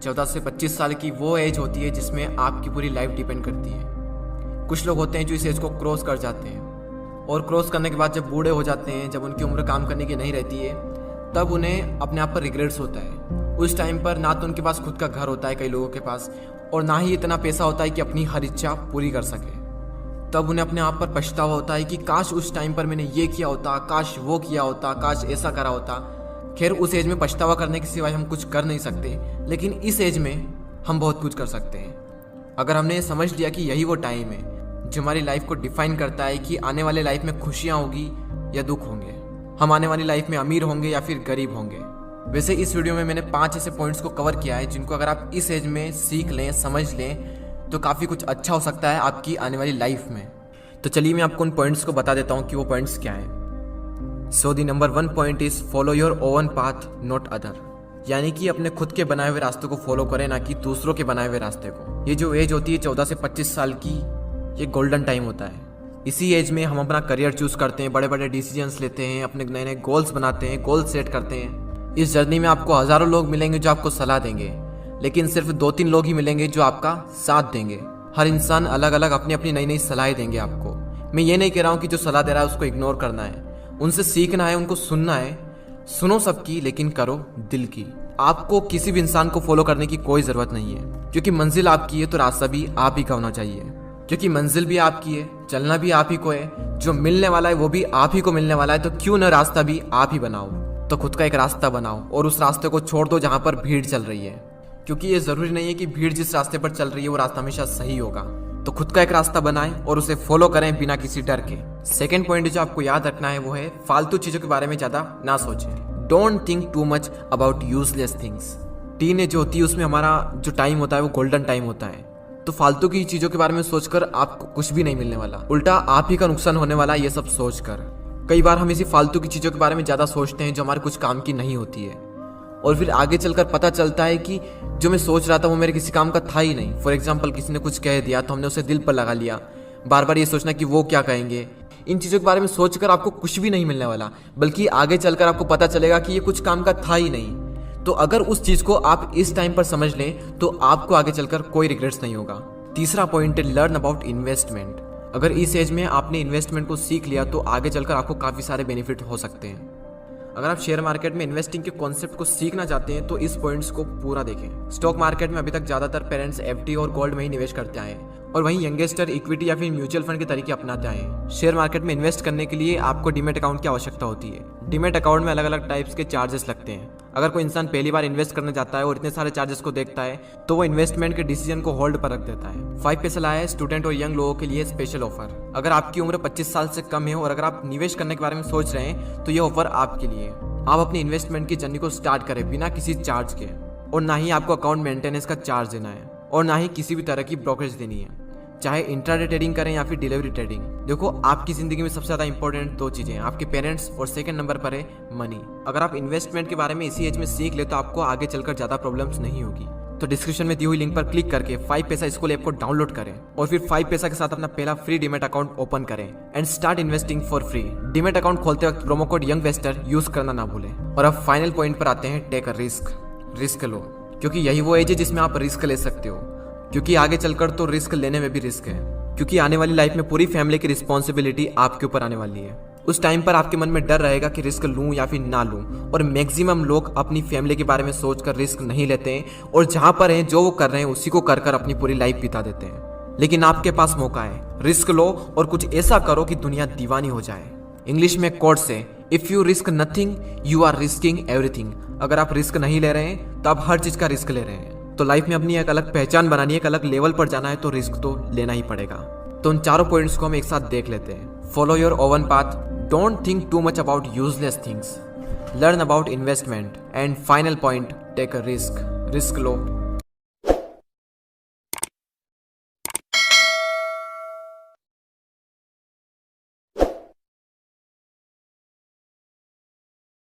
14 से 25 साल की वो एज होती है जिसमें आपकी पूरी लाइफ डिपेंड करती है। कुछ लोग होते हैं जो इस एज को क्रॉस कर जाते हैं और क्रॉस करने के बाद जब बूढ़े हो जाते हैं, जब उनकी उम्र काम करने की नहीं रहती है, तब उन्हें अपने आप पर रिग्रेट्स होता है। उस टाइम पर ना तो उनके पास खुद का घर होता है कई लोगों के पास, और ना ही इतना पैसा होता है कि अपनी हर इच्छा पूरी कर सके। तब उन्हें अपने आप पर पछतावा होता है कि काश उस टाइम पर मैंने ये किया होता, काश वो किया होता, काश ऐसा करा होता। खैर, उस एज में पछतावा करने के सिवाय हम कुछ कर नहीं सकते, लेकिन इस एज में हम बहुत कुछ कर सकते हैं। अगर हमने समझ लिया कि यही वो टाइम है जो हमारी लाइफ को डिफाइन करता है कि आने वाले लाइफ में खुशियाँ होगी या दुख होंगे, हम आने वाली लाइफ में अमीर होंगे या फिर गरीब होंगे। वैसे इस वीडियो में मैंने 5 ऐसे पॉइंट्स को कवर किया है जिनको अगर आप इस एज में सीख लें, समझ लें, तो काफ़ी कुछ अच्छा हो सकता है आपकी आने वाली लाइफ में। तो चलिए मैं आपको उन पॉइंट्स को बता देता हूँ कि वो पॉइंट्स क्या हैं। So the number 1 point is follow your own path not other, यानी कि अपने खुद के बनाए हुए रास्ते को फॉलो करें, ना कि दूसरों के बनाए हुए रास्ते को। ये जो एज होती है 14 से 25 साल की, ये गोल्डन टाइम होता है। इसी एज में हम अपना करियर चूज करते हैं, बड़े बड़े डिसीजंस लेते हैं, अपने नए नए गोल्स बनाते हैं, गोल सेट करते हैं। इस जर्नी में आपको हजारों लोग मिलेंगे जो आपको सलाह देंगे, लेकिन सिर्फ 2-3 लोग ही मिलेंगे जो आपका साथ देंगे। हर इंसान अलग अलग अपनी अपनी नई नई सलाहें देंगे आपको। मैं ये नहीं कह रहा हूँ कि जो सलाह दे रहा है उसको इग्नोर करना है, उनसे सीखना है, उनको सुनना है। सुनो सबकी, लेकिन करो दिल की। आपको किसी भी इंसान को फॉलो करने की कोई जरूरत नहीं है, क्योंकि मंजिल आपकी है तो रास्ता भी आप ही का होना चाहिए। क्योंकि मंजिल भी आपकी है, चलना भी आप ही को है, जो मिलने वाला है वो भी आप ही को मिलने वाला है, तो क्यों न रास्ता भी आप ही बनाओ। तो खुद का एक रास्ता बनाओ और उस रास्ते को छोड़ दो जहां पर भीड़ चल रही है, क्योंकि ये जरूरी नहीं है कि भीड़ जिस रास्ते पर चल रही है वो रास्ता हमेशा सही होगा। तो खुद का एक रास्ता बनाएं और उसे फॉलो करें बिना किसी डर के। सेकेंड पॉइंट जो आपको याद रखना है वो है फालतू चीजों के बारे में ज्यादा ना सोचें। Don't think too much about useless things. Teenage जो होती है उसमें हमारा जो टाइम होता है वो गोल्डन टाइम होता है, तो फालतू की चीजों के बारे में सोचकर आपको कुछ भी नहीं मिलने वाला, उल्टा आप ही का नुकसान होने वाला है ये सब सोचकर। कई बार हम इसी फालतू की चीजों के बारे में ज्यादा सोचते हैं जो हमारे कुछ काम की नहीं होती है, और फिर आगे चलकर पता चलता है कि जो मैं सोच रहा था वो मेरे किसी काम का था ही नहीं। फॉर एग्जाम्पल, किसी ने कुछ कह दिया तो हमने उसे दिल पर लगा लिया, बार बार ये सोचना कि वो क्या कहेंगे। इन चीजों के बारे में सोचकर आपको कुछ भी नहीं मिलने वाला, बल्कि आगे चलकर आपको पता चलेगा कि ये कुछ काम का था ही नहीं। तो अगर उस चीज को आप इस टाइम पर समझ लें तो आपको आगे चलकर कोई रिग्रेट्स नहीं होगा। तीसरा पॉइंट है लर्न अबाउट इन्वेस्टमेंट। अगर इस एज में आपने इन्वेस्टमेंट को सीख लिया तो आगे चलकर आपको काफी सारे बेनिफिट हो सकते हैं। अगर आप शेयर मार्केट में इन्वेस्टिंग के कॉन्सेप्ट को सीखना चाहते हैं तो इस पॉइंट्स को पूरा देखें। स्टॉक मार्केट में अभी तक ज्यादातर पेरेंट्स एफडी और गोल्ड में ही निवेश करते आए, और वहीं यंगेस्टर इक्विटी या फिर म्यूचुअल फंड के तरीके अपनाते आए हैं। शेयर मार्केट में इन्वेस्ट करने के लिए आपको डीमैट अकाउंट की आवश्यकता होती है। डीमैट अकाउंट में अलग अलग टाइप्स के चार्जेस लगते हैं। अगर कोई इंसान पहली बार इन्वेस्ट करने जाता है और इतने सारे चार्जेस को देखता है तो वो इन्वेस्टमेंट के डिसीजन को होल्ड पर रख देता है। 5 पैसा लाया है स्टूडेंट और यंग लोगों के लिए स्पेशल ऑफर। अगर आपकी उम्र 25 साल से कम है और अगर आप निवेश करने के बारे में सोच रहे हैं तो ये ऑफर आपके लिए। आप अपनी इन्वेस्टमेंट की जर्नी को स्टार्ट करें बिना किसी चार्ज के, और ना ही आपको अकाउंट मेंटेनेंस का चार्ज देना है, और ना ही किसी भी तरह की ब्रोकरेज देनी है, चाहे इंट्राडे ट्रेडिंग करें या फिर डिलीवरी ट्रेडिंग। देखो, आपकी जिंदगी में सबसे ज्यादा इंपॉर्टेंट 2 चीजें हैं, आपके पेरेंट्स, और सेकंड नंबर पर है मनी। अगर आप इन्वेस्टमेंट के बारे में इसी एज में सीख ले तो आपको आगे चलकर ज्यादा प्रॉब्लम्स नहीं होगी। तो डिस्क्रिप्शन में दी हुई लिंक पर क्लिक करके 5 पैसा स्कूल ऐप को डाउनलोड करें और फिर 5 पैसा के साथ अपना पहला फ्री डीमैट अकाउंट ओपन करें and start investing for free. Demat account खोलते वक्त प्रोमो कोड यंगवेस्टर यूज करना ना भूलें। और अब फाइनल पॉइंट पर आते हैं, टेक अ रिस्क। रिस्क लो, क्योंकि यही वो एज है जिसमें आप रिस्क ले सकते हो, क्योंकि आगे चलकर तो रिस्क लेने में भी रिस्क है, क्योंकि आने वाली लाइफ में पूरी फैमिली की रिस्पॉन्सिबिलिटी आपके ऊपर आने वाली है। उस टाइम पर आपके मन में डर रहेगा कि रिस्क लूं या फिर ना लूं, और मैक्सिमम लोग अपनी फैमिली के बारे में सोचकर रिस्क नहीं लेते हैं, और जहां पर हैं जो वो कर रहे हैं उसी को कर कर अपनी पूरी लाइफ बिता देते हैं। लेकिन आपके पास मौका है, रिस्क लो और कुछ ऐसा करो कि दुनिया दीवानी हो जाए। इंग्लिश में कोट से, if you risk nothing you are risking everything. अगर आप रिस्क नहीं ले रहे हैं तो आप हर चीज का रिस्क ले रहे हैं। तो लाइफ में अपनी एक अलग पहचान बनानी है, एक अलग लेवल पर जाना है, तो रिस्क तो लेना ही पड़ेगा। तो उन चारों पॉइंट्स को हम एक साथ देख लेते हैं। Follow your own path, don't think too much about useless things, learn about investment, and final point, take a risk. Risk low